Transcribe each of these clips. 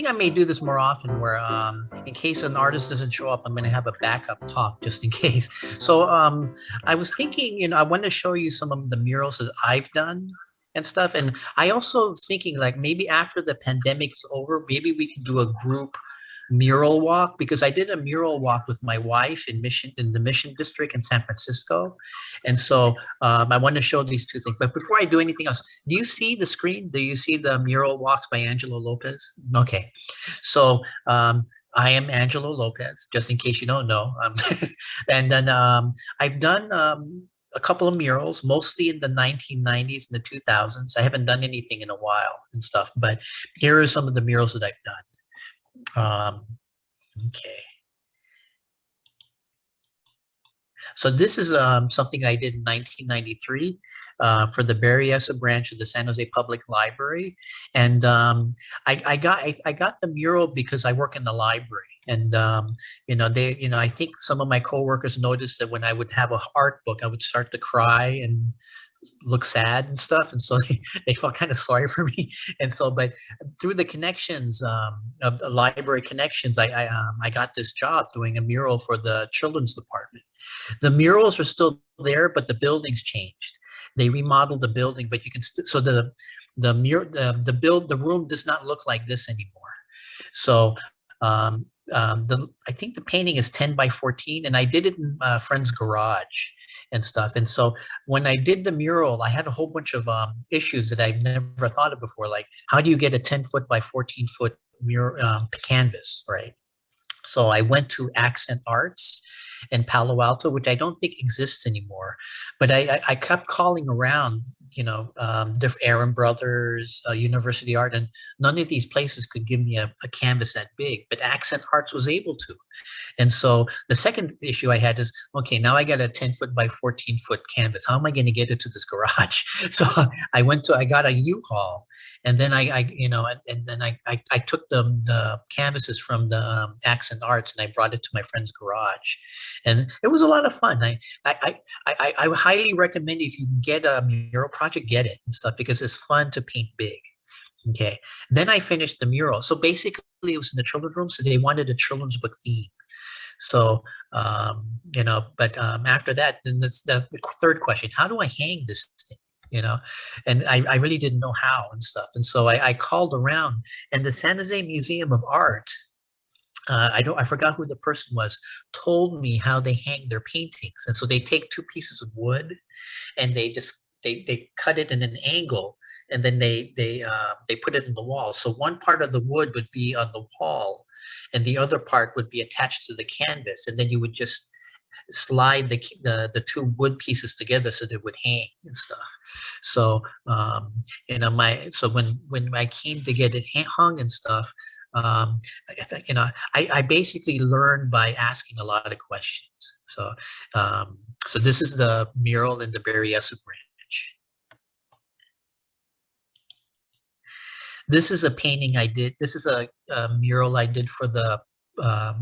I may do this more often where in case an artist doesn't show up, I'm going to have a backup talk just in case. So I was thinking, I want to show you some of the murals that I've done and stuff. And I also thinking like maybe after the pandemic's over, maybe we can do a group mural walk because I did a mural walk with my wife in the Mission District in San Francisco. And so I want to show these two things. But before I do anything else, do you see the screen? Do you see the mural walks by Angelo Lopez? Okay. So I am Angelo Lopez, just in case you don't know. And then I've done a couple of murals, mostly in the 1990s and the 2000s. I haven't done anything in a while and stuff, but here are some of the murals that I've done. Okay. So this is something I did in 1993 for the Berryessa branch of the San Jose Public Library, and I got the mural because I work in the library, and I think some of my coworkers noticed that when I would have an art book, I would start to cry and look sad and stuff, and so they felt kind of sorry for me, and so but through the connections of the library connections, I got this job doing a mural for the children's department. The murals are still there, but the building's changed. They remodeled the building, but you can so the room does not look like this anymore. So I think the painting is 10 by 14, and I did it in a friend's garage and stuff. And so when I did the mural, I had a whole bunch of issues that I've never thought of before, like how do you get a 10-foot by 14-foot mural canvas, right? So I went to Accent Arts in Palo Alto, which I don't think exists anymore. But I kept calling around, different Aaron Brothers, University Art, and none of these places could give me a canvas that big. But Accent Arts was able to. And so the second issue I had is, okay, now I got a 10-foot by 14-foot canvas. How am I going to get it to this garage? So I got a U-Haul. And then I took the canvases from the Accent Arts and I brought it to my friend's garage, and it was a lot of fun. I highly recommend if you can get a mural project, get it and stuff because it's fun to paint big. Okay, then I finished the mural. So basically, it was in the children's room, so they wanted a children's book theme. So after that, then the third question: how do I hang this thing? And I really didn't know how and stuff. And so I called around, and the San Jose Museum of Art, I forgot who the person was, told me how they hang their paintings. And so they take two pieces of wood and they cut it in an angle, and then they put it in the wall. So one part of the wood would be on the wall and the other part would be attached to the canvas. And then you would just slide the two wood pieces together so they would hang and stuff. So so when I came to get it hung and stuff, I basically learned by asking a lot of questions. So this is the mural in the Berryessa branch. This is a painting I did. This is a mural I did for the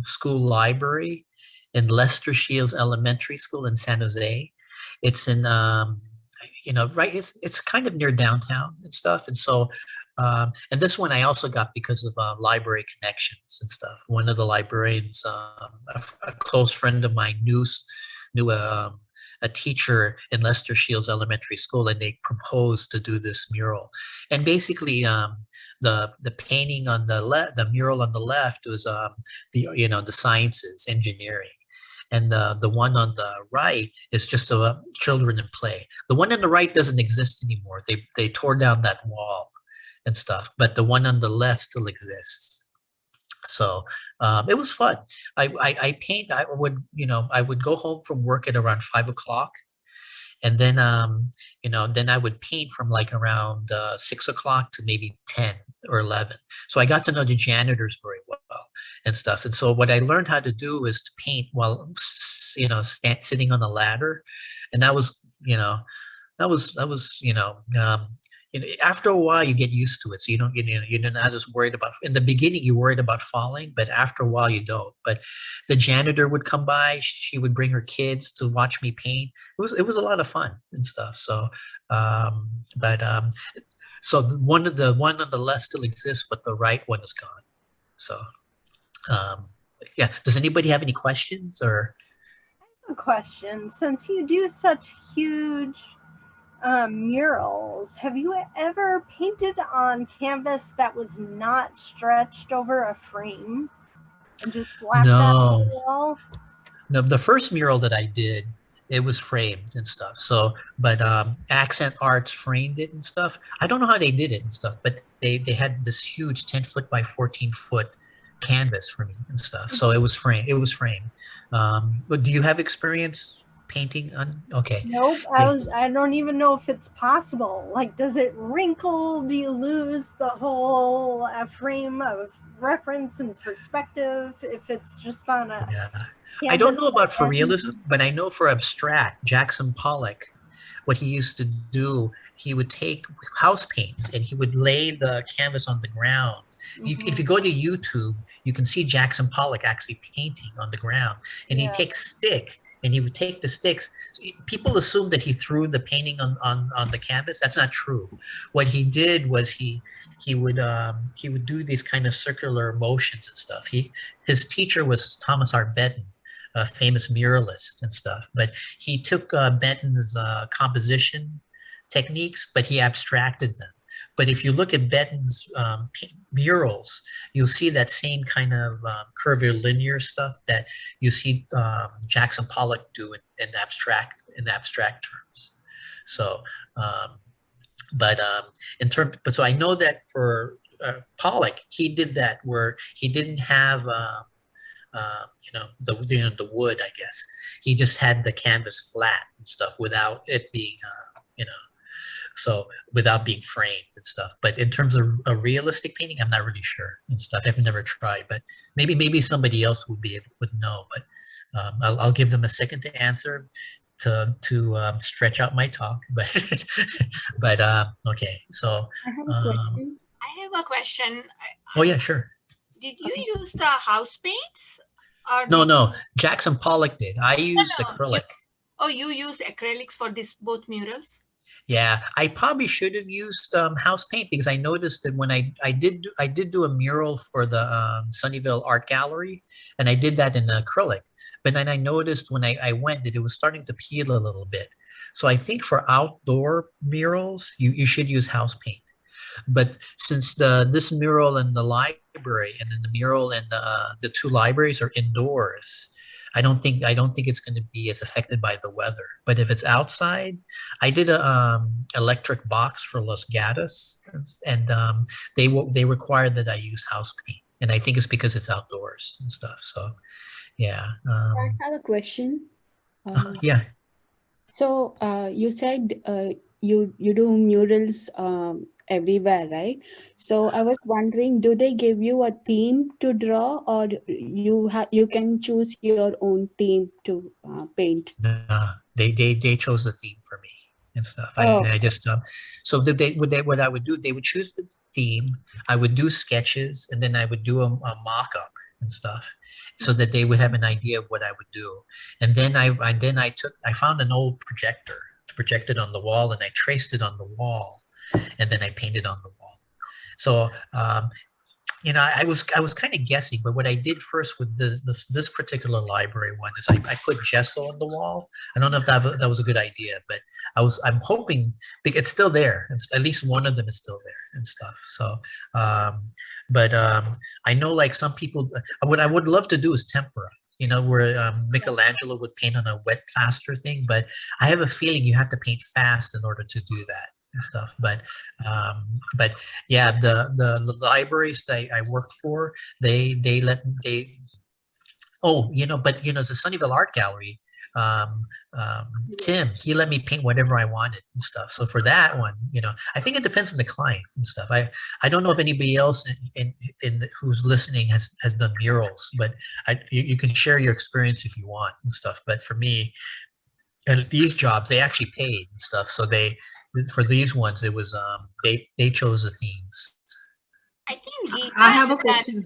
school library in Lester Shields Elementary School in San Jose. It's in right. It's kind of near downtown and stuff. And so and this one I also got because of library connections and stuff. One of the librarians, a close friend of mine, knew a teacher in Lester Shields Elementary School, and they proposed to do this mural. And basically, the painting on the mural on the left was the sciences, engineering. And the one on the right is just children in play. The one on the right doesn't exist anymore. They tore down that wall and stuff, but the one on the left still exists. So it was fun. I paint. I would go home from work at around 5 o'clock, and then then I would paint from like around 6 o'clock to maybe 10 or 11. So I got to know the janitors very well and stuff. And so what I learned how to do is to paint while sitting on a ladder, and that was after a while you get used to it, so you're not as worried about. In the beginning you're worried about falling, but after a while you don't. But the janitor would come by, she would bring her kids to watch me paint. It was a lot of fun and stuff. So so the one on the left still exists, but the right one is gone. So, yeah. Does anybody have any questions or? A question. Since you do such huge murals, have you ever painted on canvas that was not stretched over a frame and just slapped that on No. the wall? The first mural that I did, it was framed and stuff. So, but Accent Arts framed it and stuff. I don't know how they did it and stuff, but they had this huge 10-foot by 14-foot canvas for me and stuff. So it was framed. It was framed. But do you have experience painting on? Okay. Nope. Yeah. I don't even know if it's possible. Like, does it wrinkle? Do you lose the whole frame of reference and perspective if it's just on a Yeah. I don't canvas know about for that ends? realism, but I know for abstract, Jackson Pollock, what he used to do, he would take house paints and he would lay the canvas on the ground. If you go to YouTube, you can see Jackson Pollock actually painting on the ground. And he Yeah. takes stick and he would take the sticks. People assume that he threw the painting on the canvas. That's not true. What he did was he would do these kind of circular motions and stuff. His teacher was Thomas R. Benton, a famous muralist and stuff. But he took Benton's composition techniques, but he abstracted them. But if you look at Benton's murals, you'll see that same kind of curvilinear stuff that you see Jackson Pollock do in abstract terms. So, but so I know that for Pollock, he did that where he didn't have the wood, I guess. He just had the canvas flat and stuff without it being, so without being framed and stuff. But in terms of a realistic painting, I'm not really sure and stuff. I've never tried, but maybe somebody else would know. But I'll give them a second to answer to stretch out my talk. But okay. So I have a question. I have a question. oh yeah, sure. Did you use the house paints? Or No. Jackson Pollock did. I used acrylic. You used acrylics for both murals? Yeah, I probably should have used house paint because I noticed that when I did do a mural for the Sunnyvale Art Gallery, and I did that in acrylic. But then I noticed when I went that it was starting to peel a little bit. So I think for outdoor murals, you should use house paint. But since this mural in the library and then the mural in the two libraries are indoors, I don't think it's going to be as affected by the weather. But if it's outside, I did a electric box for Los Gatos, and they require that I use house paint, and I think it's because it's outdoors and stuff. So, yeah. I have a question. Yeah. So you said you do murals everywhere, right? So I was wondering, do they give you a theme to draw, or you can choose your own theme to paint? They chose the theme for me and stuff. I just so what I would do, they would choose the theme. I would do sketches, and then I would do a mock-up and stuff, so that they would have an idea of what I would do. And then I found an old projector to project it on the wall, and I traced it on the wall, and then I painted on the wall. So I was kind of guessing, but what I did first with this particular library one is I put gesso on the wall. I don't know if that was a good idea, but I'm hoping it's still there. At least one of them is still there and stuff. So, but I know like some people, what I would love to do is tempera. Where Michelangelo would paint on a wet plaster thing, but I have a feeling you have to paint fast in order to do that and stuff. But yeah, the libraries that I worked for, the Sunnyvale Art Gallery, Tim, he let me paint whatever I wanted and stuff. So for that one, I think it depends on the client and stuff. I don't know if anybody else in who's listening has done murals, but you can share your experience if you want and stuff. But for me, and these jobs, they actually paid and stuff. So for these ones, it was they chose the themes. I think Geeta I have a question.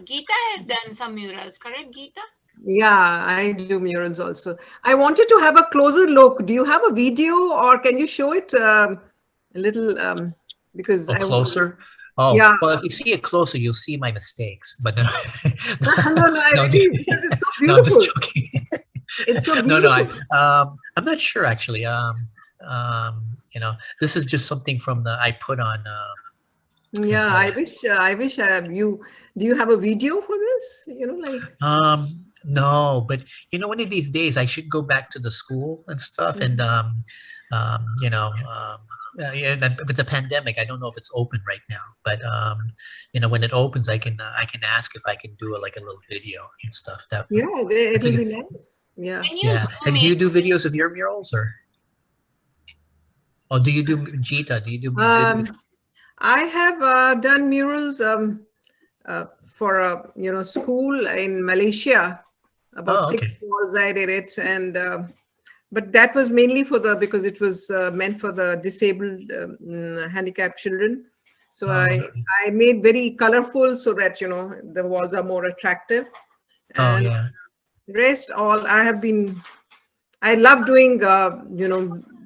Geeta has done some murals, correct, Geeta? Yeah, I do murals also. I wanted to have a closer look. Do you have a video, or can you show it a little? Because closer. Oh, Yeah. well, if you see it closer, you'll see my mistakes. But no, No, I no, really, because it's so no, I'm just beautiful. joking. It's so No, no, beautiful. I'm not sure actually. This is just something from I put on. Yeah, I wish you, do you have a video for this? No, but one of these days I should go back to the school and stuff, and yeah, with the pandemic, I don't know if it's open right now, but when it opens, I can ask if I can do like a little video and stuff. That Yeah, I it'll think, be nice. Yeah. Can you yeah. zoom And do you in? do videos of your murals or do you do Jita? Do you do videos? I have done murals for a school in Malaysia. About Oh, 6 okay. walls I did it, and but that was mainly because it was meant for the disabled, handicapped children. So Oh, I made very colorful so that the walls are more attractive. oh, And yeah. rest all I love doing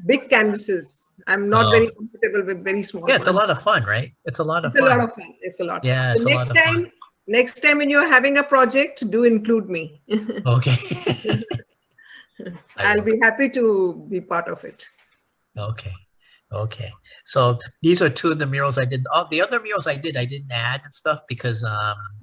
big canvases. I'm not Oh, very comfortable with very small yeah. It's a ones. lot of fun, right? It's a lot of It's a lot fun. of fun. It's a lot. Yeah, So it's a lot of fun. next time when you're having a project, do include me. Okay. I I'll will. be happy to be part of it. Okay. Okay. So these are two of the murals I did. Oh, the other murals I didn't add and stuff because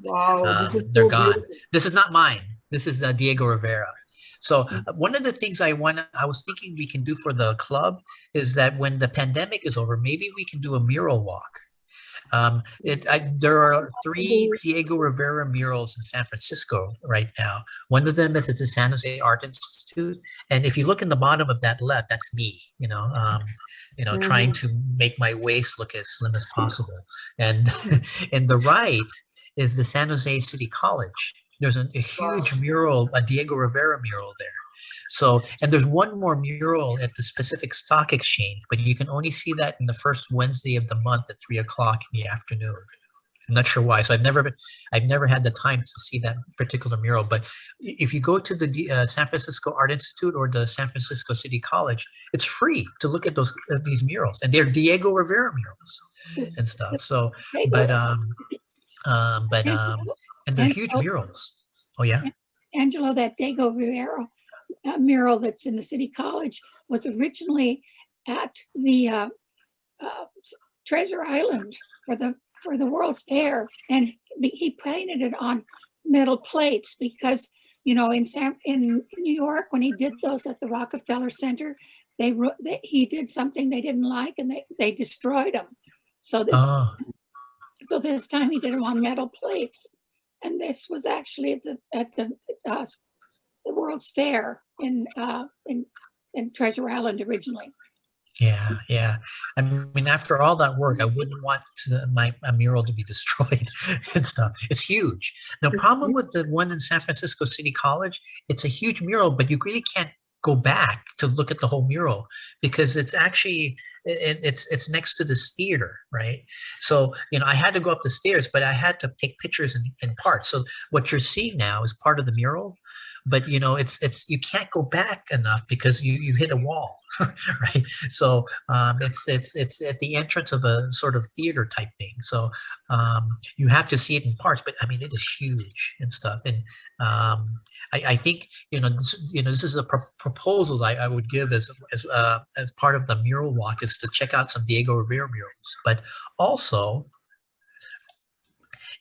Wow, this is they're so gone. beautiful. This is not mine. This is Diego Rivera. So one of the things I was thinking we can do for the club is that when the pandemic is over, maybe we can do a mural walk. There are 3 Diego Rivera murals in San Francisco right now. One of them is at the San Jose Art Institute, and if you look in the bottom of that left, that's me. Trying to make my waist look as slim as possible. And in the right is the San Jose City College. There's a huge mural, a Diego Rivera mural there. So, and there's one more mural at the Pacific Stock Exchange, but you can only see that in the first Wednesday of the month at 3 o'clock in the afternoon. I'm not sure why. So I've never had the time to see that particular mural. But if you go to the San Francisco Art Institute or the San Francisco City College, it's free to look at these murals, and they're Diego Rivera murals and stuff. So, but and they're huge murals. Oh yeah. Angelo, that Diego Rivera mural that's in the City College was originally at the Treasure Island for the World's Fair, and he painted it on metal plates because in New York when he did those at the Rockefeller Center, he did something they didn't like and they destroyed them. So this time he did them on metal plates, and this was actually at the World's Fair in Treasure Island originally. Yeah, yeah. I mean, after all that work, I wouldn't want a mural to be destroyed and stuff. It's huge. The problem with the one in San Francisco City College, it's a huge mural, but you really can't go back to look at the whole mural because it's actually it's next to this theater, right? So I had to go up the stairs, but I had to take pictures in parts. So what you're seeing now is part of the mural, but it's you can't go back enough because you hit a wall, right? So it's at the entrance of a sort of theater type thing. So you have to see it in parts, but I mean it is huge and stuff. And I think this is a proposal I would give as part of the mural walk is to check out some Diego Rivera murals, but also.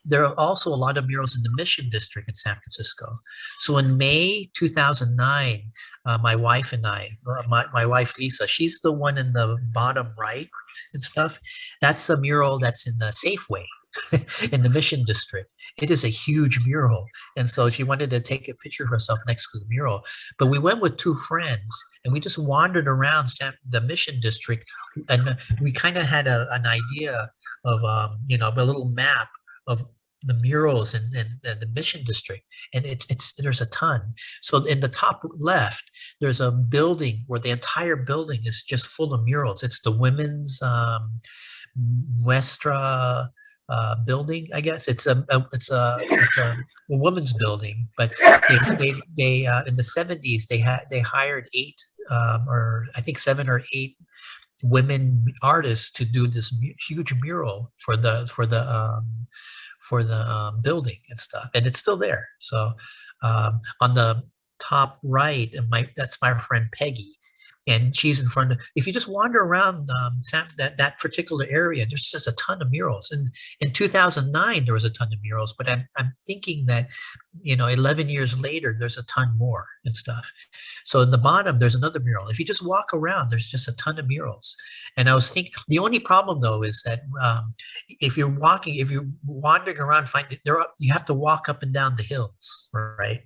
There are also a lot of murals in the Mission District in San Francisco. So in May 2009, my wife and I, my wife Lisa, she's the one in the bottom right and stuff. That's a mural that's in the Safeway in the Mission District. It is a huge mural. And so she wanted to take a picture of herself next to the mural. But we went with 2 friends and we just wandered around the Mission District. And we kind of had an idea of, a little map of the murals in the Mission District, and there's a ton. So in the top left, there's a building where the entire building is just full of murals. It's the women's Westra building, I guess. It's a women's building, but they in the 70s they hired 8 or I think 7 or 8 women artists to do this huge mural for the building and stuff, and it's still there. So on the top right, and that's my friend Peggy, and she's in front of. If you just wander around that particular area, there's just a ton of murals. And in 2009, there was a ton of murals, but I'm thinking that 11 years later, there's a ton more and stuff. So in the bottom, there's another mural. If you just walk around, there's just a ton of murals. And I was thinking, the only problem though is that if you're wandering around, you have to walk up and down the hills, right?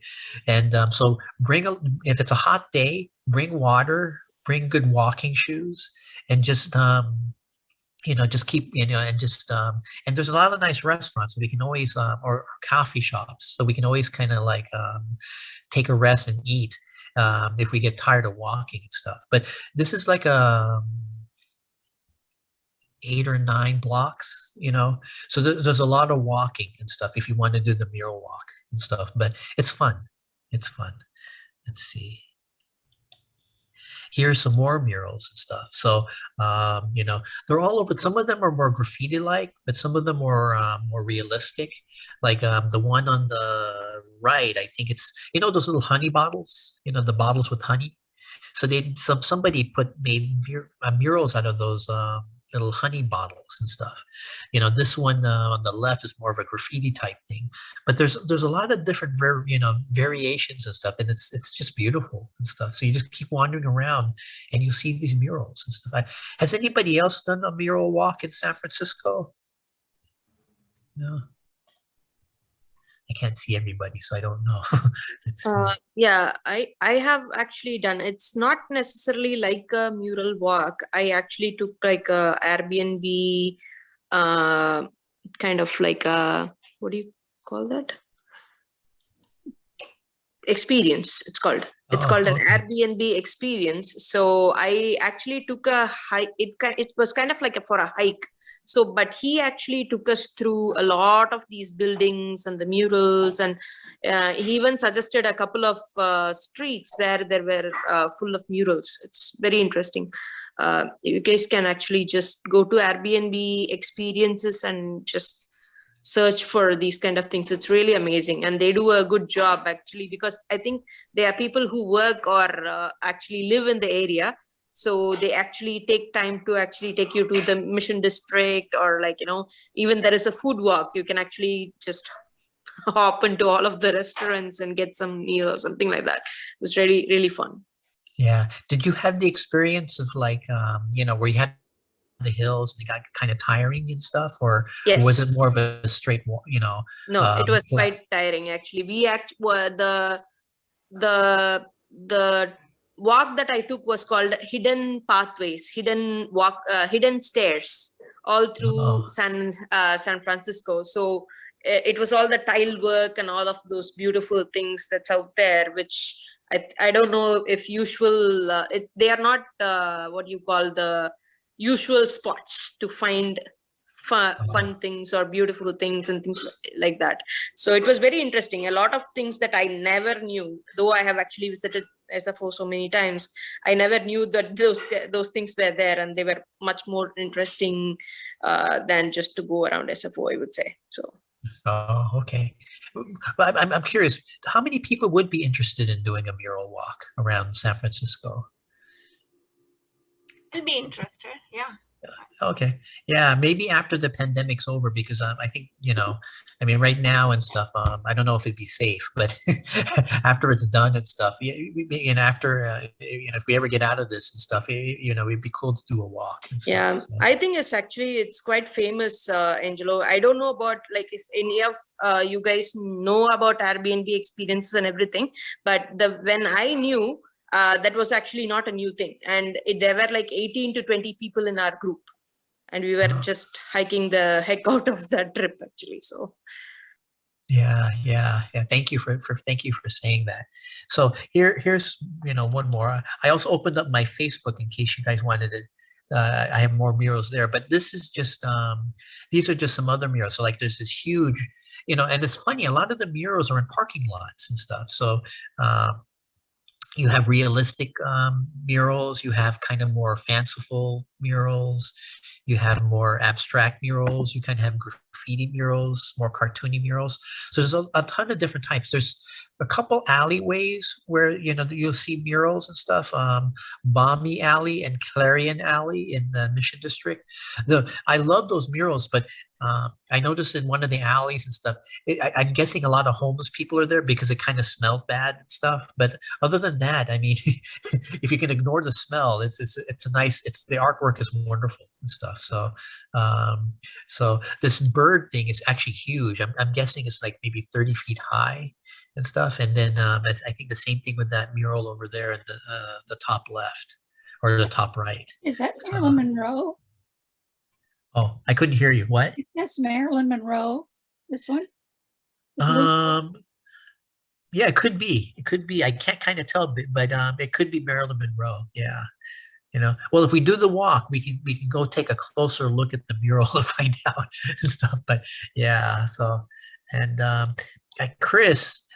And so if it's a hot day, bring water, bring good walking shoes, and just just keep and there's a lot of nice restaurants, so we can always or coffee shops, so we can always kind of like take a rest and eat if we get tired of walking and stuff. But this is like 8 or 9 blocks, so there's a lot of walking and stuff if you want to do the mural walk and stuff. But it's fun. Let's see. Here's some more murals and stuff. So, they're all over. Some of them are more graffiti-like, but some of them are more realistic. Like the one on the right, I think it's, those little honey bottles, the bottles with honey. So somebody made murals out of those little honey bottles and stuff. This one on the left is more of a graffiti type thing, but there's a lot of different variations and stuff, and it's just beautiful and stuff. So you just keep wandering around and you see these murals and stuff. Has anybody else done a mural walk in San Francisco? No. I can't see everybody, so I don't know. Yeah, I have actually done. It's not necessarily like a mural walk. I actually took like a Airbnb, kind of like a, what do you call that? Experience. It's called an Airbnb experience. So I actually took a hike. It was kind of like for a hike. So, but he actually took us through a lot of these buildings and the murals, and he even suggested a couple of streets where there were full of murals. It's very interesting. You guys can actually just go to Airbnb experiences and just search for these kind of things. It's really amazing, and they do a good job actually, because I think they are people who work or actually live in the area. So they actually take time to actually take you to the Mission District, or like, even there is a food walk. You can actually just hop into all of the restaurants and get some meal or something like that. It was really, really fun. Yeah. Did you have the experience of like, where you had the hills and it got kind of tiring and stuff, or Yes. was it more of a straight walk, No, it was quite tiring actually. The walk that I took was called hidden pathways, hidden stairs all through San Francisco. So it was all the tile work and all of those beautiful things that's out there, which I don't know if usual, they are not what you call the usual spots to find fun things or beautiful things and things like that. So it was very interesting. A lot of things that I never knew, though I have actually visited SFO so many times, I never knew that those things were there, and they were much more interesting than just to go around SFO, I would say. So. Oh, okay. But I'm curious, how many people would be interested in doing a mural walk around San Francisco? I'll be interested. Yeah. Okay. Yeah, maybe after the pandemic's over, because I think, right now and stuff, I don't know if it'd be safe, but after it's done and stuff, and after, if we ever get out of this and stuff, it'd be cool to do a walk. And stuff. Yeah, I think it's quite famous, Angelo. I don't know about like if any of you guys know about Airbnb experiences and everything, but when I knew, that was actually not a new thing, and there were like 18 to 20 people in our group, and we were just hiking the heck out of that trip actually. So yeah. Thank you for saying that. So here's one more. I also opened up my Facebook in case you guys wanted to. I have more murals there, but this is just these are just some other murals. So like there's this huge, and it's funny, a lot of the murals are in parking lots and stuff. So you have realistic murals, you have kind of more fanciful murals, you have more abstract murals, you kind of have graffiti murals, more cartoony murals. So there's a ton of different types. There's a couple alleyways where, you know, you'll see murals and stuff. Balmy Alley and Clarion Alley in the Mission District. I love those murals, but I noticed in one of the alleys and stuff, I'm guessing a lot of homeless people are there because it kind of smelled bad and stuff. But other than that, I mean, if you can ignore the smell, it's a nice. It's the artwork is wonderful and stuff. So, so this bird thing is actually huge. I'm guessing it's like maybe 30 feet high and stuff. And then I think the same thing with that mural over there in the top left or the top right. Is that Marilyn Monroe? Oh, I couldn't hear you. What? That's Marilyn Monroe. This one? The blue? Yeah, it could be. It could be. I can't kind of tell, but it could be Marilyn Monroe. Yeah. You know, well, if we do the walk, we can go take a closer look at the mural to find out and stuff. But yeah, so and Chris,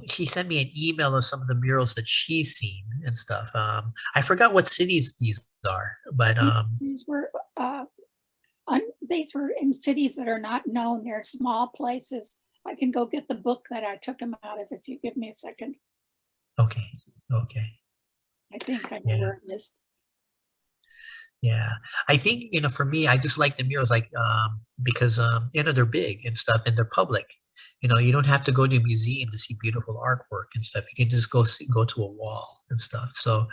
she sent me an email of some of the murals that she's seen and stuff. I forgot what cities these are, but these were in cities that are not known. They're small places. I can go get the book that I took them out of if you give me a second. Okay. Okay. I think I know where it is. Yeah, I think, you know, for me, I just like the murals, like because you know, they're big and stuff, and they're public. You know, you don't have to go to a museum to see beautiful artwork and stuff. You can just go to a wall and stuff. So,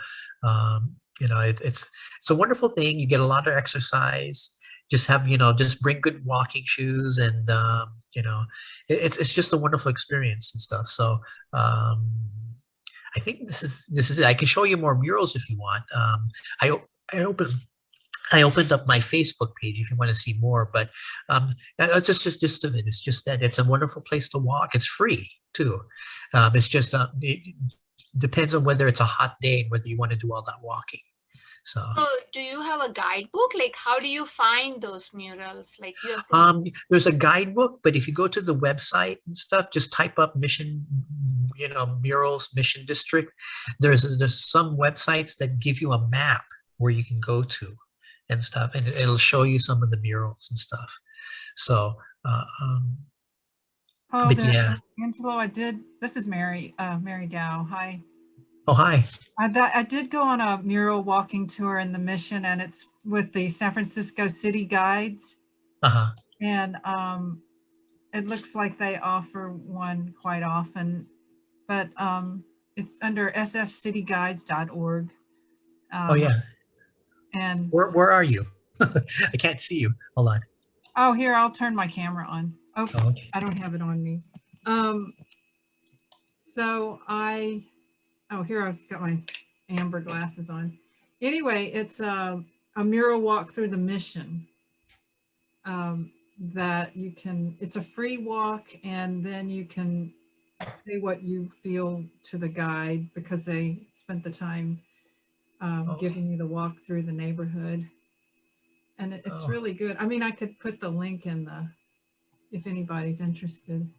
you know, it's a wonderful thing. You get a lot of exercise. Just have, you know, just bring good walking shoes, and you know, it's just a wonderful experience and stuff. So, I think this is it. I can show you more murals if you want. I opened up my Facebook page if you want to see more, but that's just of it. It's just that it's a wonderful place to walk. It's free too. It's just it depends on whether it's a hot day and whether you want to do all that walking. So do you have a guidebook? Like, how do you find those murals? Like, you have to... there's a guidebook, but if you go to the website and stuff, just type up Mission, you know, Murals Mission District. There's some websites that give you a map where you can go to and stuff, and it'll show you some of the murals and stuff. So, but yeah. Angelo, this is Mary Dow. Hi. Oh, hi. I did go on a mural walking tour in the Mission, and it's with the San Francisco City Guides. Uh-huh. And it looks like they offer one quite often, but it's under sfcityguides.org. Oh, yeah. And where are you? I can't see you. Hold on. Oh, here, I'll turn my camera on. Oh, okay. I don't have it on me. Here I've got my amber glasses on. Anyway, it's a mural walk through the Mission that you can, it's a free walk, and then you can say what you feel to the guide because they spent the time giving you the walk through the neighborhood. And it's really good. I mean, I could put the link in if anybody's interested.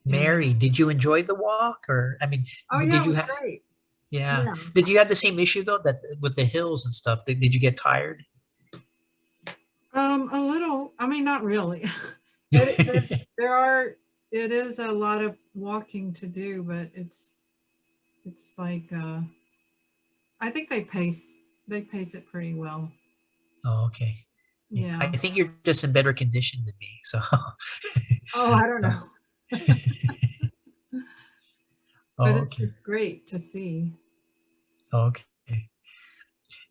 Mary, did you enjoy the walk, or I mean, did you have great. Yeah. Did you have the same issue though, that with the hills and stuff? Did you get tired? A little. I mean, not really. It is a lot of walking to do, but it's like I think they pace it pretty well. Oh, okay. Yeah. I think you're just in better condition than me, so. Oh, I don't know. But okay. It's great to see. Okay.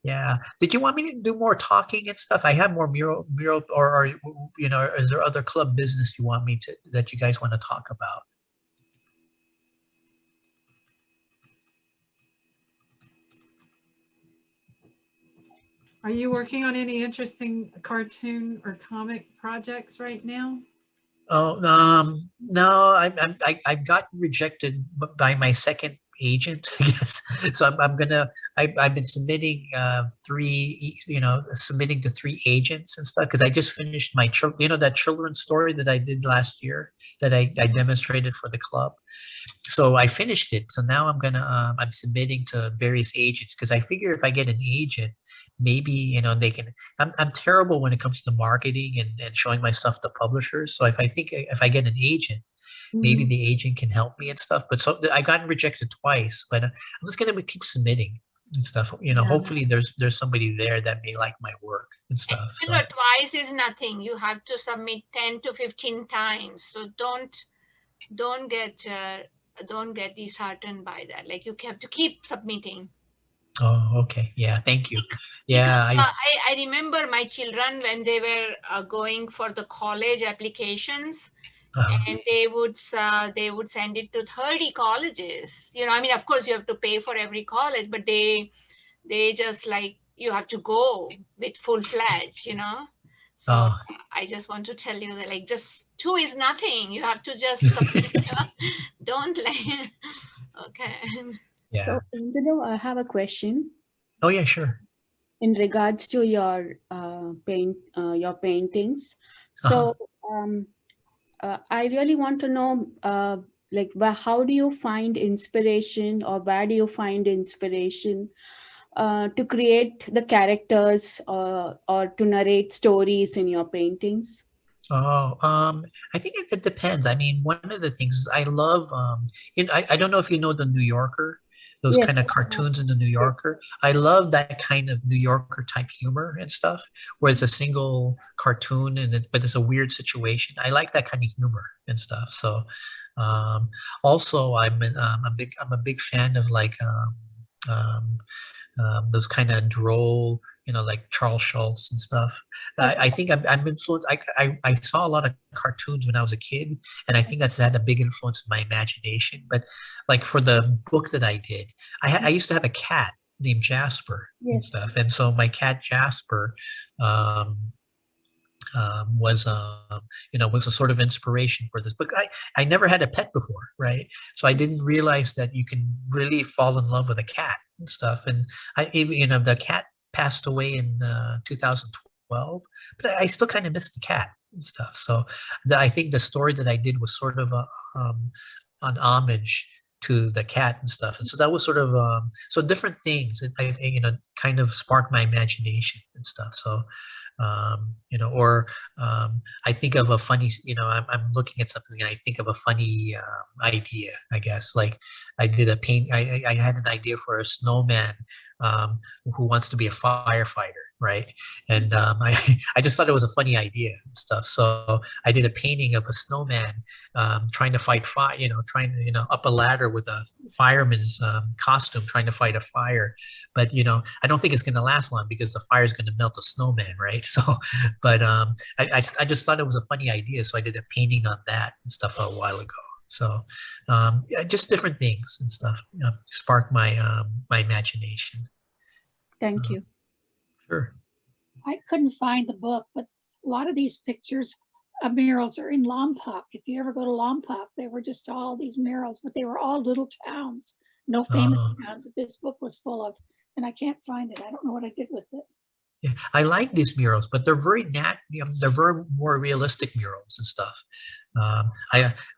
Yeah. Did you want me to do more talking and stuff? I have more mural, or you know, is there other club business you want me that you guys want to talk about? Are you working on any interesting cartoon or comic projects right now? Oh, no, I've gotten rejected by my second agent, I guess. So I've been submitting submitting to 3 agents and stuff because I just finished my that children's story that I did last year that I demonstrated for the club. So I finished it. So now I'm submitting to various agents because I figure if I get an agent, maybe they can. I'm terrible when it comes to marketing and showing my stuff to publishers. So if I get an agent, maybe the agent can help me and stuff. But so I've gotten rejected twice, but I'm just gonna keep submitting and stuff. Hopefully there's somebody there that may like my work and stuff. So. Twice is nothing. You have to submit 10 to 15 times. So don't get disheartened by that. Like you have to keep submitting. Oh, okay. Yeah, thank you. Yeah, because, I remember my children when they were going for the college applications. And they would send it to 30 colleges. I mean, of course, you have to pay for every college, but they just like you have to go with full-fledged. So I just want to tell you that like just 2 is nothing. You have to just don't let. Okay. Yeah. So, Angelo, I have a question. Oh yeah, sure. In regards to your your paintings, so. I really want to know, how do you find inspiration, or where do you find inspiration to create the characters or to narrate stories in your paintings? Oh, I think it depends. I mean, one of the things is I love, I don't know if you know the New Yorker, those kind of cartoons in the New Yorker. I love that kind of New Yorker type humor and stuff, where it's a single cartoon but it's a weird situation. I like that kind of humor and stuff. So, also I'm a big fan of like those kind of droll, like Charles Schultz and stuff. I think I'm influenced. I saw a lot of cartoons when I was a kid, and I think that's had a big influence in my imagination. But like for the book that I did, I used to have a cat named Jasper and stuff, and so my cat Jasper was a sort of inspiration for this book. I never had a pet before, right? So I didn't realize that you can really fall in love with a cat and stuff. And I even the cat passed away in 2012, but I still kind of miss the cat and stuff. So I think the story that I did was sort of an homage to the cat and stuff. And so that was sort of so different things that kind of sparked my imagination and stuff. So I think of a funny, I'm looking at something and I think of a funny idea, I guess. Like I did I had an idea for a snowman who wants to be a firefighter, right? And I just thought it was a funny idea and stuff. So I did a painting of a snowman trying to fight fire, trying to, up a ladder with a fireman's costume, trying to fight a fire. But, I don't think it's going to last long because the fire is going to melt the snowman, right? So, but I just thought it was a funny idea. So I did a painting on that and stuff a while ago. So just different things and stuff sparked my my imagination. Thank you. Sure. I couldn't find the book, but a lot of these pictures of murals are in Lompoc. If you ever go to Lompoc, they were just all these murals, but they were all little towns, no famous towns that this book was full of. And I can't find it. I don't know what I did with it. Yeah, I like these murals, but they're very they're very more realistic murals and stuff.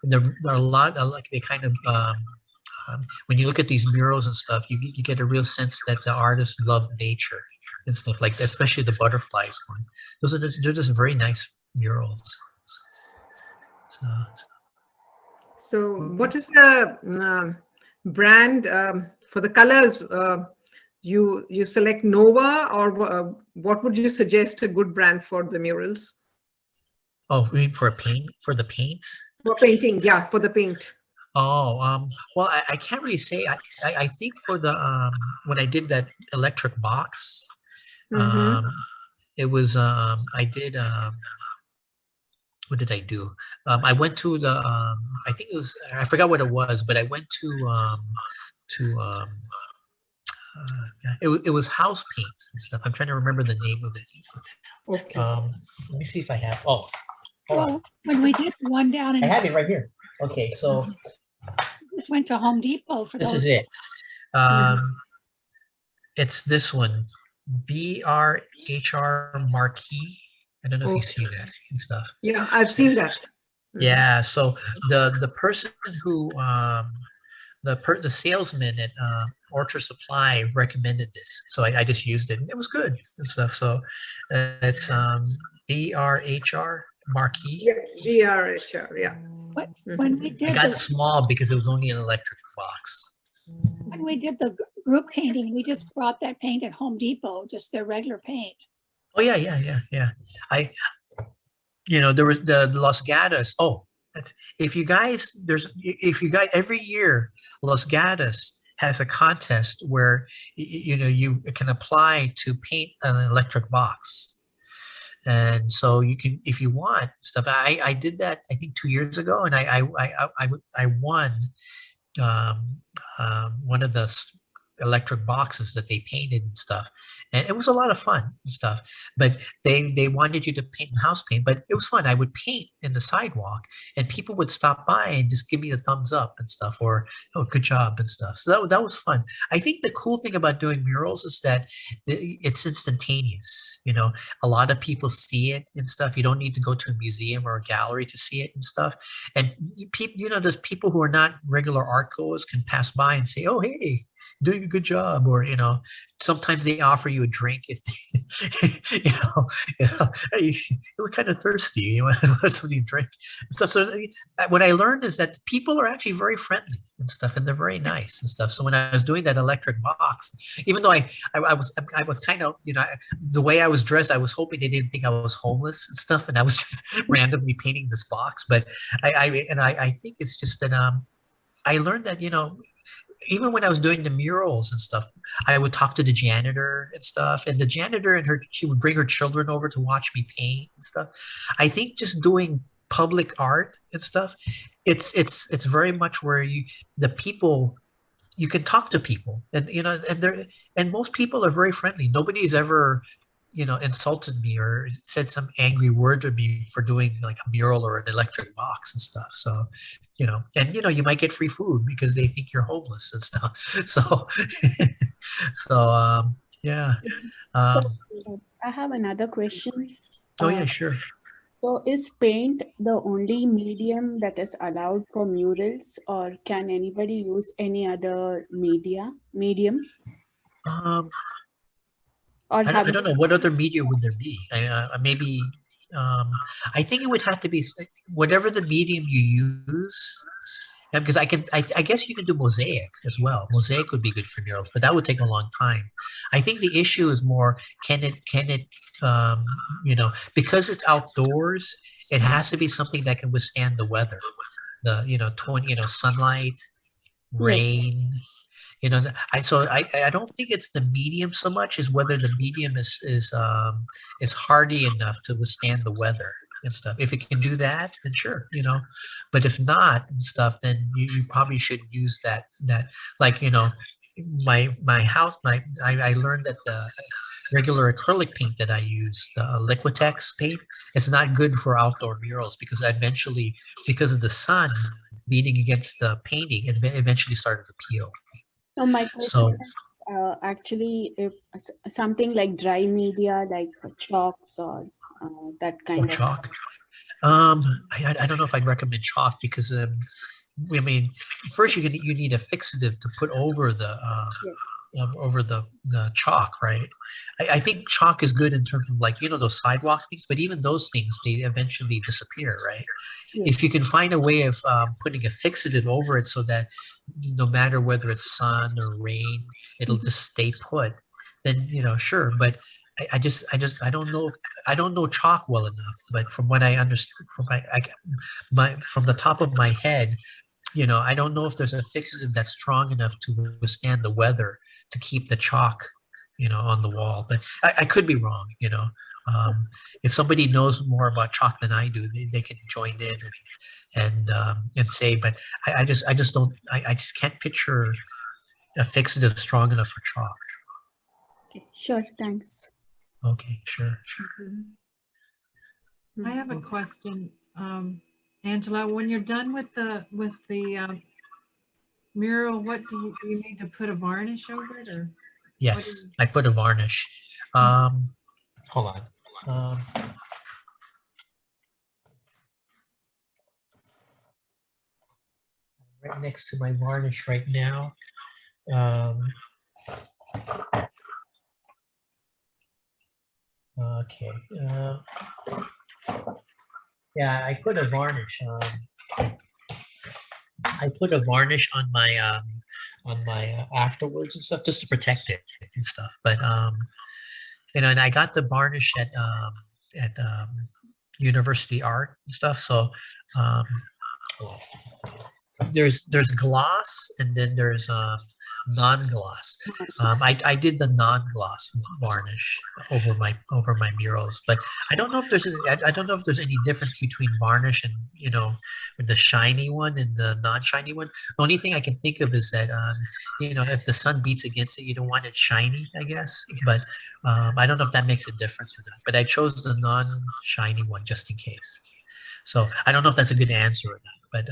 There are a lot of, like, they kind of when you look at these murals and stuff, you get a real sense that the artists love nature and stuff like that, especially the butterflies one. They're just very nice murals. So what is the brand for the colors? You select Nova, or what would you suggest a good brand for the murals? Oh, you mean for the paints? For painting, yeah, for the paint. Oh, well, I can't really say. I think for the when I did that electric box, it was I did what did I do? I went to the I think it was, I forgot what it was, but I went to it was house paints and stuff. I'm trying to remember the name of it. Okay. Let me see if I have. Oh, Well, when we did one down in, I have it right here. Okay, so just went to Home Depot for This those. is it. It's this one, BRHR Marquee. I don't know if you see that and stuff. Yeah, I've seen that. Yeah. So the person who the salesman at Orchard Supply recommended this, so I just used it, and it was good and stuff. So it's BRHR Marquee. Yeah, BRHR, yeah. When we I did got it the small because it was only an electric box. when we did the group painting, we just brought that paint at Home Depot, just their regular paint. Oh yeah. There was the Los Gatos. Oh, that's if you guys every year Los Gatos has a contest where you can apply to paint an electric box. And so you can, if you want stuff. I did that I think 2 years ago, and I won one of the electric boxes that they painted and stuff, and it was a lot of fun and stuff. But they wanted you to paint in house paint, but it was fun. I would paint in the sidewalk, and people would stop by and just give me a thumbs up and stuff, or oh, good job and stuff. So that was fun. I think the cool thing about doing murals is that it's instantaneous. A lot of people see it and stuff. You don't need to go to a museum or a gallery to see it and stuff. And people, there's people who are not regular art goers can pass by and say, oh, hey, doing a good job, or sometimes they offer you a drink if they, hey, you look kind of thirsty, you want something to drink and stuff. So what I learned is that people are actually very friendly and stuff, and they're very nice and stuff. So when I was doing that electric box, even though I was kind of, the way I was dressed, I was hoping they didn't think I was homeless and stuff, and I was just randomly painting this box. But I think it's just that I learned that even when I was doing the murals and stuff, I would talk to the janitor and stuff, and the janitor and she would bring her children over to watch me paint and stuff. I think just doing public art and stuff, it's very much where you can talk to people, and and most people are very friendly. Nobody's ever insulted me or said some angry word to me for doing like a mural or an electric box and stuff. So and you might get free food because they think you're homeless and stuff. So yeah. I have another question. Oh yeah, sure. So is paint the only medium that is allowed for murals, or can anybody use any other medium? Or I don't know, what other media would there be? Maybe I think it would have to be whatever the medium you use. Because I guess you can do mosaic as well. Mosaic would be good for murals, but that would take a long time. I think the issue is more, can it because it's outdoors, it has to be something that can withstand the weather, the sunlight, rain. I don't think it's the medium so much as whether the medium is hardy enough to withstand the weather and stuff. If it can do that, then sure, but if not and stuff, then you probably should use that like my house. I learned that the regular acrylic paint that I use, the Liquitex paint, it's not good for outdoor murals because eventually, because of the sun beating against the painting, it eventually started to peel. So my question is, actually, if something like dry media, like chalks or that kind of chalk. I don't know if I'd recommend chalk because first you need a fixative to put over the the chalk, right? I think chalk is good in terms of like those sidewalk things, but even those things, they eventually disappear, right? Yes. If you can find a way of putting a fixative over it so that no matter whether it's sun or rain, it'll just stay put, then sure. But I don't know I don't know chalk well enough, but from what I understand, from the top of my head, I don't know if there's a fixative that's strong enough to withstand the weather to keep the chalk, on the wall. But I could be wrong. If somebody knows more about chalk than I do, they can join in and say. But I just don't. I just can't picture a fixative strong enough for chalk. Okay, sure. Thanks. Okay, sure. I have a question, Angela. When you're done with the mural, what do you need to put a varnish over it, or? Yes, I put a varnish. Hold on. Right next to my varnish right now. Okay. Yeah, I put a varnish on. I put a varnish on my afterwards and stuff just to protect it and stuff. But you know, and I got the varnish at University Art and stuff. So there's gloss and then there's non-gloss. I did the non-gloss varnish over my murals, but I don't know if there's any difference between varnish and, you know, the shiny one and the non-shiny one. The only thing I can think of is that you know, if the sun beats against it, you don't want it shiny, I guess. But I don't know if that makes a difference or not. But I chose the non-shiny one just in case. So I don't know if that's a good answer or not. But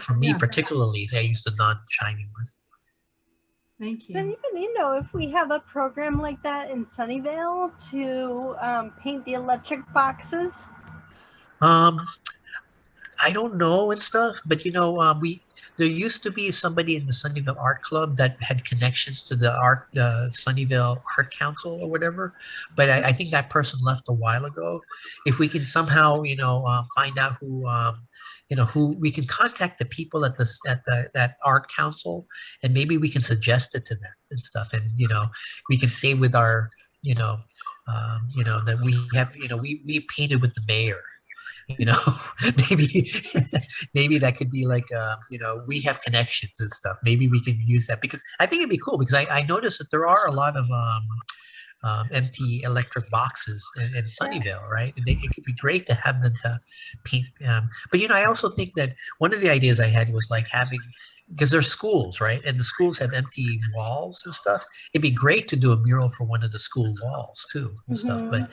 for me particularly, I used the non-shiny one. Thank you. Does anybody know if we have a program like that in Sunnyvale to paint the electric boxes? I don't know and stuff, but you know, there used to be somebody in the Sunnyvale Art Club that had connections to the Sunnyvale Art Council or whatever. But I think that person left a while ago. If we can somehow, you know, find out who, you know, who we can contact the people at that art council, and maybe we can suggest it to them and stuff. And you know, we can say with our, you know, that we have, you know, we painted with the mayor. You know, maybe that could be like, you know, we have connections and stuff. Maybe we can use that, because I think it'd be cool, because I noticed that there are a lot of empty electric boxes in Sunnyvale, right? And it could be great to have them to paint. But you know, I also think that one of the ideas I had was like having, because there's schools, right? And the schools have empty walls and stuff. It'd be great to do a mural for one of the school walls too and stuff. But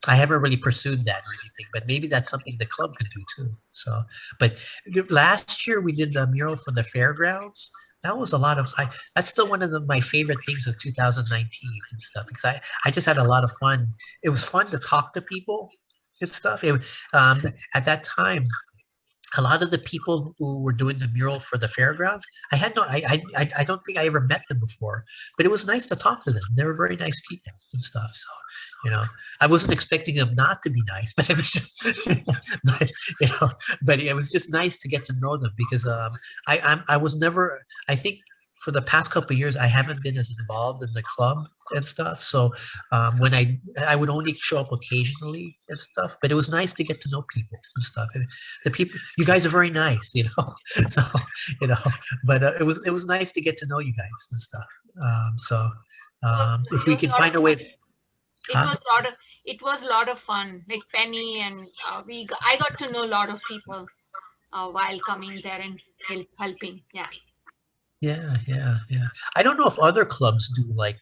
I haven't really pursued that or anything, but maybe that's something the club could do too. So, but last year we did the mural for the fairgrounds. That was a lot of, that's still one of my favorite things of 2019 and stuff, because I just had a lot of fun. It was fun to talk to people and stuff. At that time, a lot of the people who were doing the mural for the fairgrounds, I don't think I ever met them before, but it was nice to talk to them. They were very nice people and stuff. So, you know, I wasn't expecting them not to be nice, but it was just, but you know, but it was just nice to get to know them, because I was never, I think for the past couple of years, I haven't been as involved in the club and stuff. So when I would only show up occasionally and stuff, but it was nice to get to know people and stuff. And the people, you guys are very nice, you know. So you know, but it was nice to get to know you guys and stuff. If we can find a way. It was a lot of fun. Like Penny and I got to know a lot of people while coming there and helping. Yeah. Yeah. I don't know if other clubs do like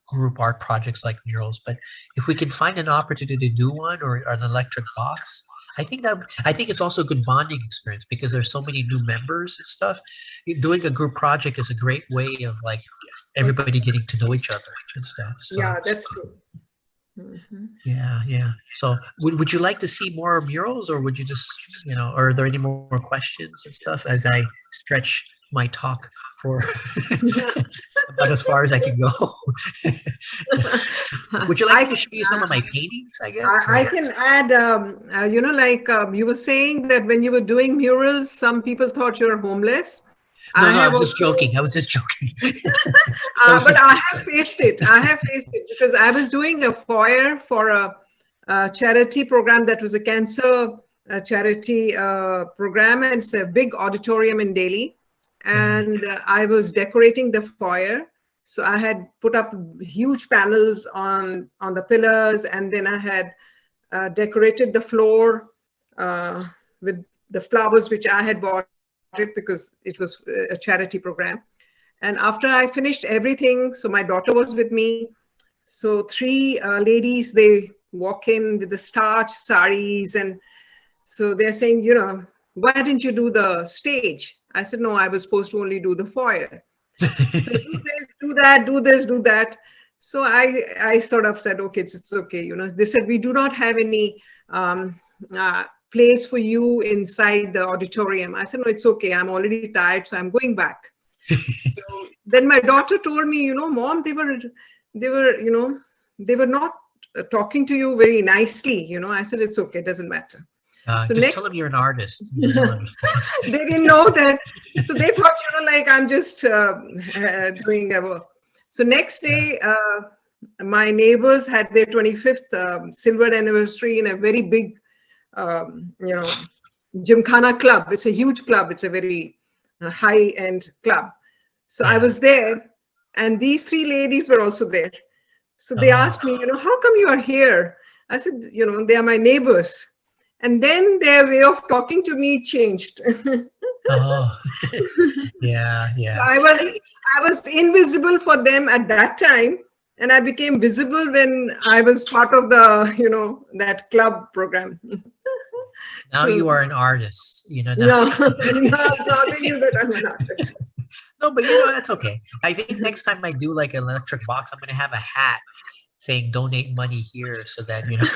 group art projects like murals, but if we can find an opportunity to do one, or an electric box, I think it's also a good bonding experience, because there's so many new members and stuff. Doing a group project is a great way of like everybody getting to know each other and stuff. So, yeah, that's true. Yeah. So would you like to see more murals, or would you just, you know, are there any more questions and stuff as I stretch my talk for about as far as I can go? Would you like me to show you some of my paintings, I guess? I can add, you know, like you were saying that when you were doing murals, some people thought you were homeless. No, I was just joking. I was just joking. But I have faced it. Because I was doing a foyer for a charity program that was a cancer charity program, and it's a big auditorium in Delhi. And I was decorating the foyer. So I had put up huge panels on the pillars, and then I had decorated the floor with the flowers which I had bought it, because it was a charity program. And after I finished everything, so my daughter was with me. So 3 ladies, they walk in with the starched saris, and so they're saying, you know, why didn't you do the stage? I said, no, I was supposed to only do the foyer. So do this, do that, do this, do that. So I sort of said, okay, it's okay. You know, they said, we do not have any place for you inside the auditorium. I said, no, it's okay. I'm already tired, so I'm going back. So then my daughter told me, you know, Mom, they were, you know, they were not talking to you very nicely. You know, I said, it's okay, it doesn't matter. So just tell them you're an artist. You know, they didn't know that. So they thought, you know, like I'm just doing whatever. So next day, my neighbors had their 25th silver anniversary in a very big, you know, Gymkhana club. It's a huge club. It's a very high-end club. So I was there, and these 3 ladies were also there. So they asked me, you know, how come you are here? I said, you know, they are my neighbors. And then their way of talking to me changed. Oh, yeah. I was invisible for them at that time, and I became visible when I was part of the, you know, that club program. Now you are an artist, you know. No, they knew that I'm an artist. No, but you know, that's okay. I think next time I do like an electric box, I'm going to have a hat saying donate money here so that, you know,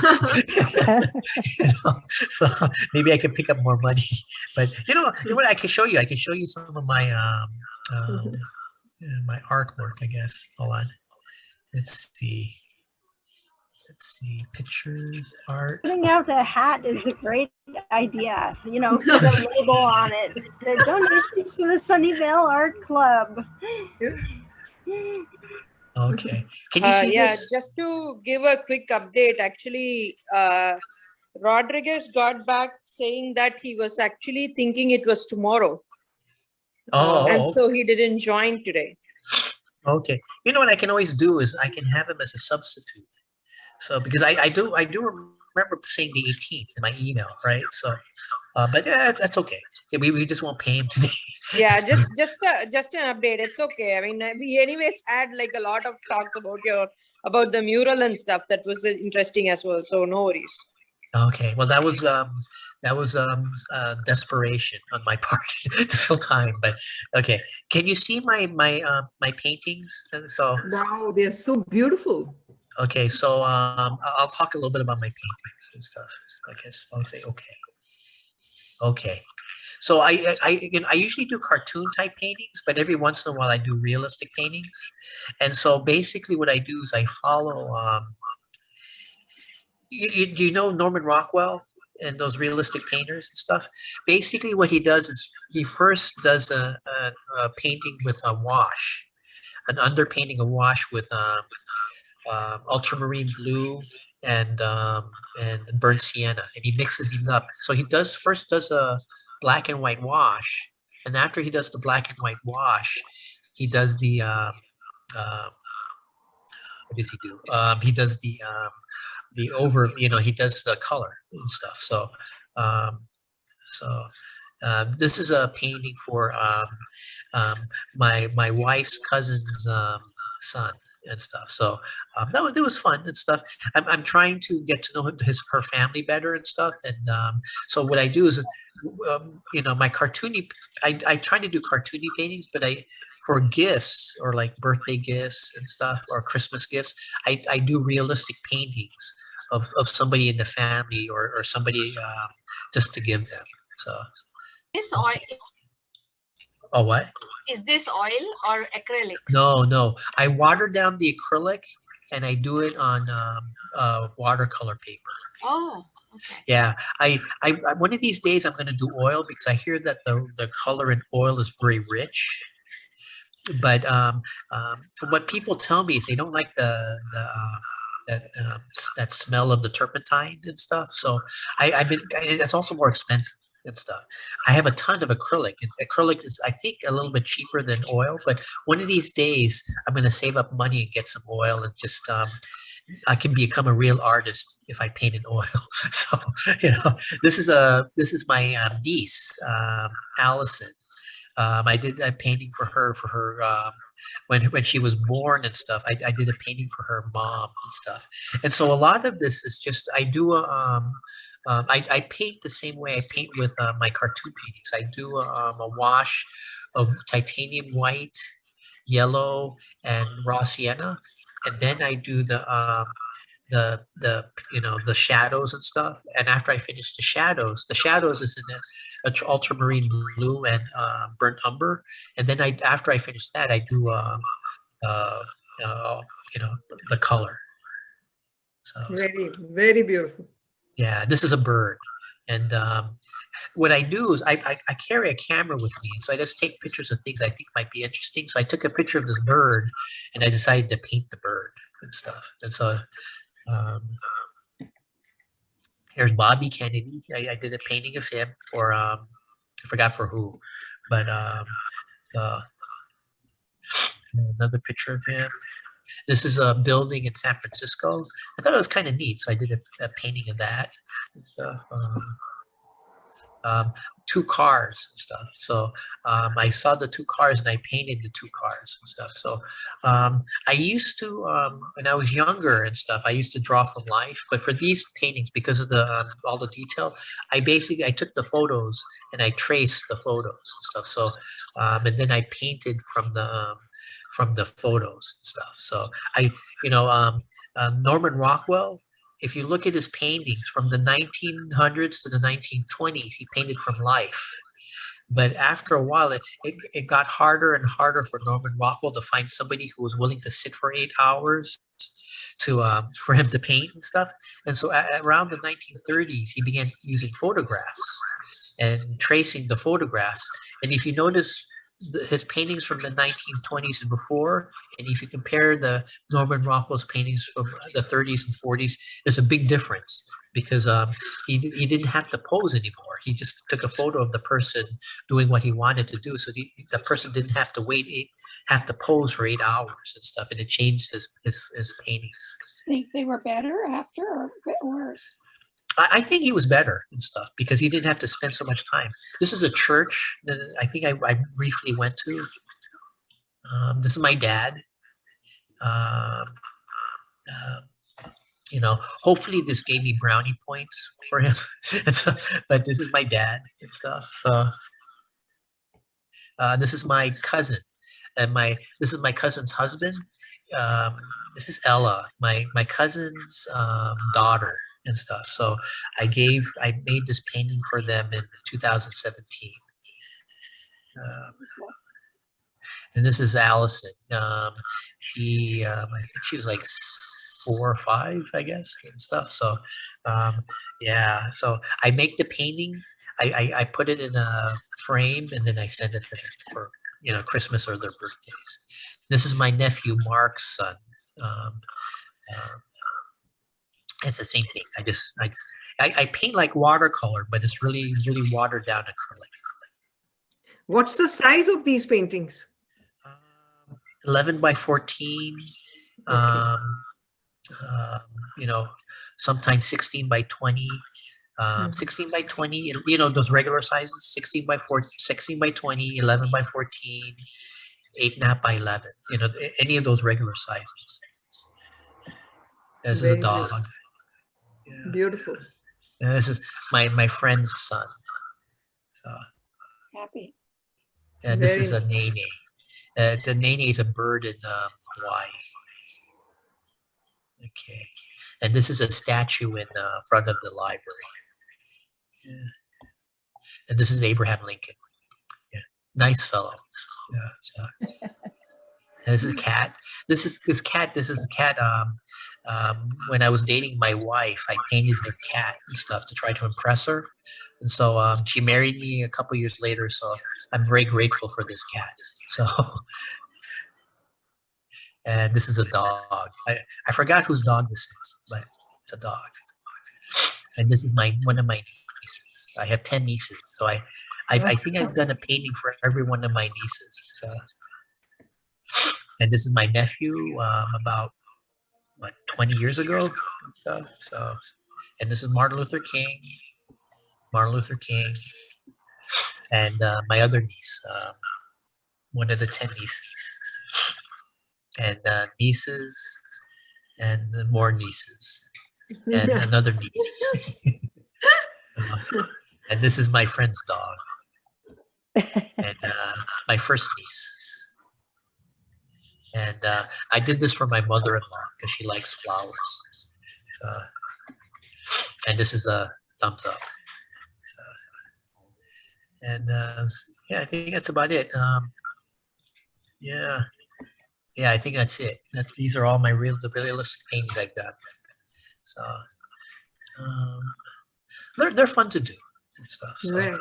you know, so maybe I can pick up more money. But you know what, I can show you some of my my artwork, I guess. Hold on. Let's see pictures, art. Putting out a hat is a great idea. You know, put a label on it. So donations for the Sunnyvale Art Club. Okay. Can you see this? Just to give a quick update, actually, Rodriguez got back saying that he was actually thinking it was tomorrow. And so he didn't join today. Okay. You know what I can always do is I can have him as a substitute. So because I do remember saying the 18th in my email, right? So, but yeah, that's okay. Yeah, we just won't pay him today. Yeah, just an update. It's okay. I mean, we anyways had like a lot of talks about the mural and stuff. That was interesting as well. So no worries. Okay. Well, that was desperation on my part to fill time. But okay, can you see my paintings? So wow, they're so beautiful. Okay, so I'll talk a little bit about my paintings and stuff. I guess I'll say okay. So I usually do cartoon type paintings, but every once in a while I do realistic paintings. And so basically what I do is I follow. Do you know Norman Rockwell and those realistic painters and stuff? Basically, what he does is he first does a painting with a wash, an underpainting, a wash with ultramarine blue and burnt sienna, and he mixes it up. So he first does a black and white wash, and after he does the black and white wash, he does the what does he do? He does the he does the color and stuff. So this is a painting for my wife's cousin's son and stuff. So that was fun and stuff. I'm trying to get to know her family better and stuff. And so what I do is, my cartoony, I try to do cartoony paintings, but for gifts or like birthday gifts and stuff or Christmas gifts, I do realistic paintings of somebody in the family or somebody just to give them. So this oil. Oh, what? Is this oil or acrylic? No. I water down the acrylic and I do it on watercolor paper. Oh, okay. Yeah, I one of these days I'm going to do oil because I hear that the color in oil is very rich. But from what people tell me is they don't like that smell of the turpentine and stuff. So it's also more expensive and stuff. I have a ton of acrylic. And acrylic is, I think, a little bit cheaper than oil. But one of these days, I'm going to save up money and get some oil and just I can become a real artist if I paint in oil. So this is my niece, Allison. I did a painting for her when she was born and stuff. I did a painting for her mom and stuff. And so a lot of this is just I do I paint the same way I paint with my cartoon paintings. I do a wash of titanium white, yellow, and raw sienna, and then I do the the shadows and stuff. And after I finish the shadows is in a ultramarine blue and burnt umber. And then after I finish that, I do uh, uh, the color. So Very, very beautiful. yeah, this is a bird. And what I do is I carry a camera with me. So I just take pictures of things I think might be interesting. So I took a picture of this bird and I decided to paint the bird and stuff. And so here's Bobby Kennedy. I did a painting of him for, I forgot for who, but another picture of him. This is a building in San Francisco. I thought it was kind of neat. So I did a painting of that and stuff. Two cars and stuff. So I saw the two cars and I painted the two cars and stuff. So I used to, when I was younger and stuff, I used to draw from life. But for these paintings, because of the all the detail, I took the photos and I traced the photos and stuff. So and then I painted from the photos and stuff. So Norman Rockwell, if you look at his paintings from the 1900s to the 1920s, he painted from life. But after a while, it got harder and harder for Norman Rockwell to find somebody who was willing to sit for 8 hours for him to paint and stuff. And so around the 1930s, he began using photographs and tracing the photographs. And if you notice his paintings from the 1920s and before, and if you compare the Norman Rockwell's paintings from the 30s and 40s, there's a big difference because he didn't have to pose anymore. He just took a photo of the person doing what he wanted to do, so the person didn't have to have to pose for 8 hours and stuff, and it changed his paintings. Think they were better after or a bit worse? I think he was better and stuff because he didn't have to spend so much time. This is a church that I think I briefly went to. This is my dad. Hopefully this gave me brownie points for him. But this is my dad and stuff. So this is my cousin, and this is my cousin's husband. This is Ella, my cousin's daughter and stuff. So I made this painting for them in 2017. And this is Allison. I think she was like 4 or 5, I guess, and stuff. So yeah, so I make the paintings, I put it in a frame, and then I send it to them for Christmas or their birthdays. This is my nephew Mark's son. It's the same thing. I paint like watercolor, but it's really, really watered down acrylic. What's the size of these paintings? 11 by 14. Okay. Sometimes 16 by 20. 16 by 20, those regular sizes, 16 by 20, 11 by 14, 8.5 by 11, any of those regular sizes. This is a dog. Yeah. Beautiful. And this is my friend's son. So Happy. and this is a nene. The nene is a bird in Hawaii. Okay. And this is a statue in front of the library. Yeah. And this is Abraham Lincoln. Yeah. Nice fellow. Yeah. So. And this is a cat. This is a cat. When I was dating my wife, I painted her cat and stuff to try to impress her. And so she married me a couple years later. So I'm very grateful for this cat. So, and this is a dog. I forgot whose dog this is, but it's a dog. And this is one of my nieces. I have 10 nieces. So I think I've done a painting for every one of my nieces. So, and this is my nephew about 20 years ago and stuff. So, and this is Martin Luther King, and my other niece, one of the 10 nieces, and nieces, and more nieces, and another niece. And this is my friend's dog. And my first niece. And I did this for my mother-in-law because she likes flowers. So, and this is a thumbs up. So, and yeah, I think that's about it. Yeah, I think that's it. These are all my the realistic paintings I've done. So they're fun to do and stuff. So, Right.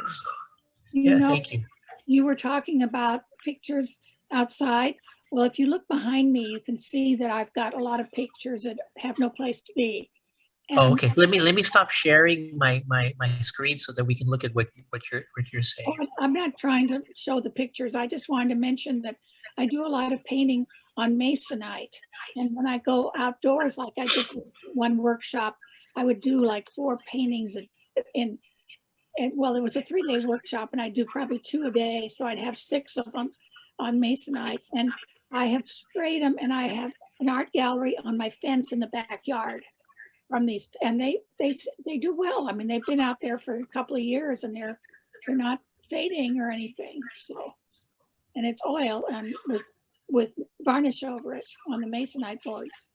yeah, thank you. You were talking about pictures outside. Well, if you look behind me, you can see that I've got a lot of pictures that have no place to be. And Oh, okay. Let me stop sharing my screen so that we can look at what you're saying. I'm not trying to show the pictures. I just wanted to mention that I do a lot of painting on masonite. And when I go outdoors, like I did one workshop, I would do like 4 paintings well, it was a 3-day workshop and I do probably 2 a day. So I'd have 6 of them on masonite, and I have sprayed them, and I have an art gallery on my fence in the backyard from these, and they do well. I mean, they've been out there for a couple of years and they're not fading or anything. So, and it's oil and with varnish over it on the masonite boards.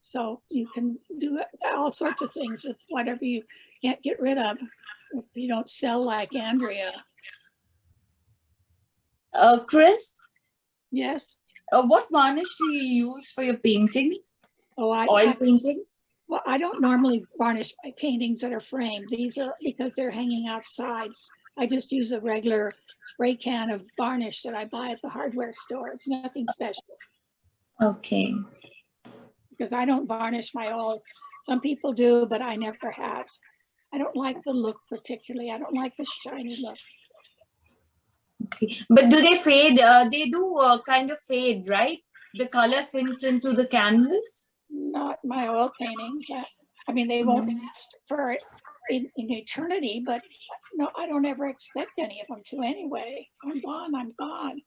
So you can do all sorts of things with whatever you can't get rid of if you don't sell like Andrea. Chris, Yes. what varnish do you use for your paintings? Oh, Oil paintings? Well, I don't normally varnish my paintings that are framed. These are because they're hanging outside. I just use a regular spray can of varnish that I buy at the hardware store. It's nothing special. Okay. Because I don't varnish my oils. Some people do, but I never have. I don't like the look particularly. I don't like the shiny look. Okay. But do they fade? They do kind of fade, right? The color sinks into the canvas? Not my oil paintings. I mean, they won't last for in eternity, but no, I don't ever expect any of them to anyway. I'm gone, I'm gone.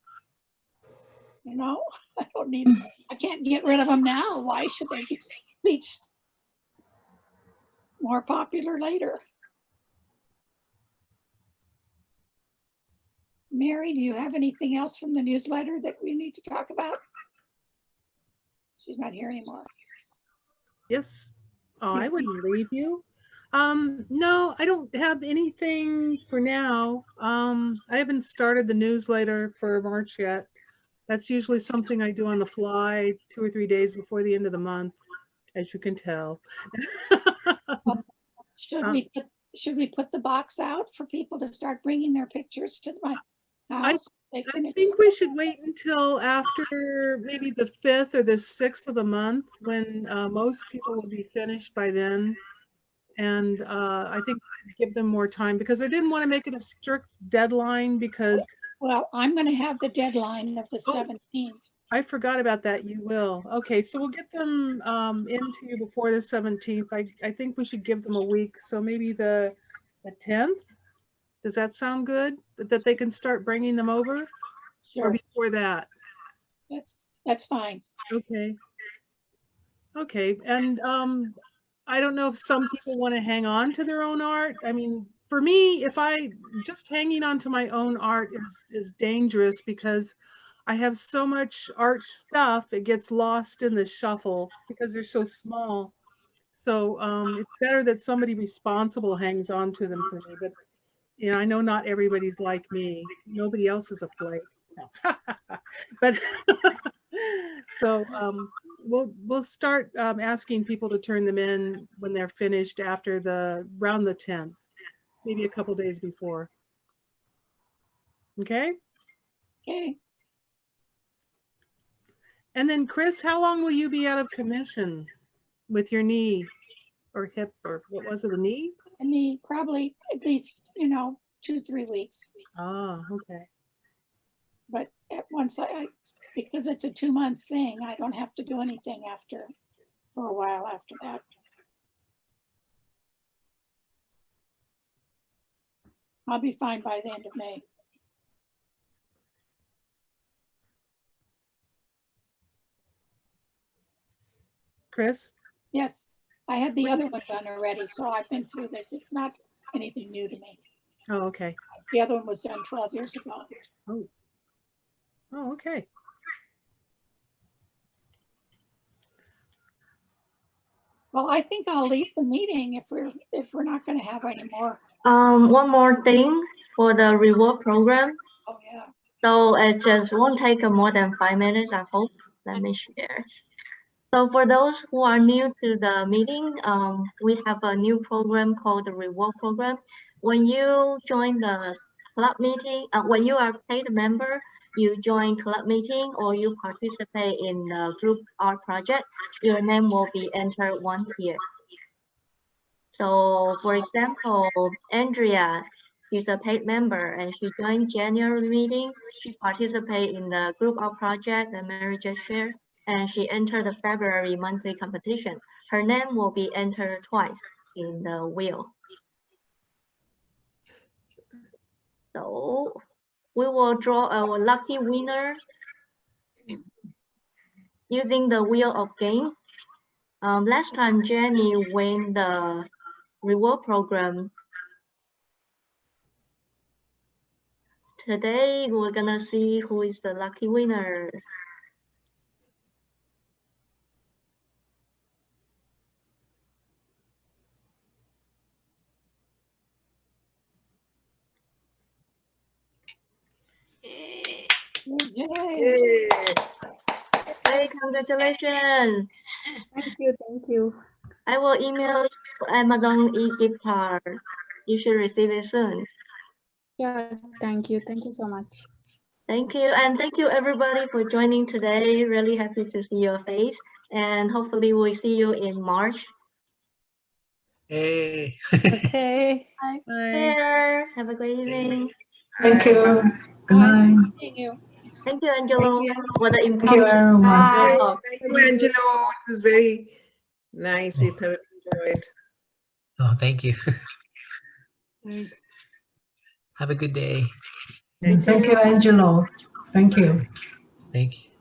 You know, I can't get rid of them now. Why should they get bleached? More popular later. Mary, do you have anything else from the newsletter that we need to talk about? She's not here anymore. Yes. Oh, I wouldn't leave you. No, I don't have anything for now. I haven't started the newsletter for March yet. That's usually something I do on the fly 2 or 3 days before the end of the month, as you can tell. Should we put the box out for people to start bringing their pictures to my house? I think we should wait until after maybe the 5th or the 6th of the month, when most people will be finished by then. And I think give them more time, because I didn't want to make it a strict deadline, because well, I'm going to have the deadline of the 17th. I forgot about that. You will. Okay, so we'll get them into you before the 17th. I think we should give them a week, so maybe the 10th. Does that sound good? That they can start bringing them over? Sure. Or before that? That's fine. Okay. Okay, and I don't know if some people want to hang on to their own art. I mean, for me, if I just hanging on to my own art is dangerous, because I have so much art stuff, it gets lost in the shuffle because they're so small. So it's better that somebody responsible hangs on to them for me. But you know, I know not everybody's like me. Nobody else is a flake. But so we'll start asking people to turn them in when they're finished after around the 10th, maybe a couple days before. Okay. Okay. And then Chris, how long will you be out of commission with your knee or hip, or what was it, a knee? A knee, probably at least, 2-3 weeks. Ah, okay. But at once because it's a 2-month thing, I don't have to do anything for a while after that. I'll be fine by the end of May. Chris? Yes, I had the other one done already, so I've been through this. It's not anything new to me. Oh, okay. The other one was done 12 years ago. Oh. Oh, okay. Well, I think I'll leave the meeting if we're not going to have any more. One more thing for the reward program. Oh yeah. So it just won't take more than 5 minutes, I hope. Let me share. So for those who are new to the meeting, we have a new program called the reward program. When you join the club meeting, when you are paid member, you join club meeting or you participate in the group art project, your name will be entered once here. So for example, Andrea, she's a paid member and she joined January meeting. She participated in the group art project that Mary just shared, and she entered the February monthly competition. Her name will be entered twice in the wheel. So we will draw a lucky winner using the wheel of game. Last time Jenny won the reward program. Today we're gonna see who is the lucky winner. Yay. Hey, congratulations. Thank you. Thank you. I will email you Amazon e-gift card. You should receive it soon. Yeah, thank you. Thank you so much. Thank you. And thank you everybody for joining today. Really happy to see your face. And hopefully we'll see you in March. Hey. Okay. There. Have a great evening. Thank you. Good night. Thank you. Thank you, Angelo, Thank you. for the Thank you, impromptu. everyone. talk. Thank you, Angelo. It was very nice. We thoroughly enjoyed. Oh, thank you. Thanks. Have a good day. Thank you, Angelo. Thank you. Thank you.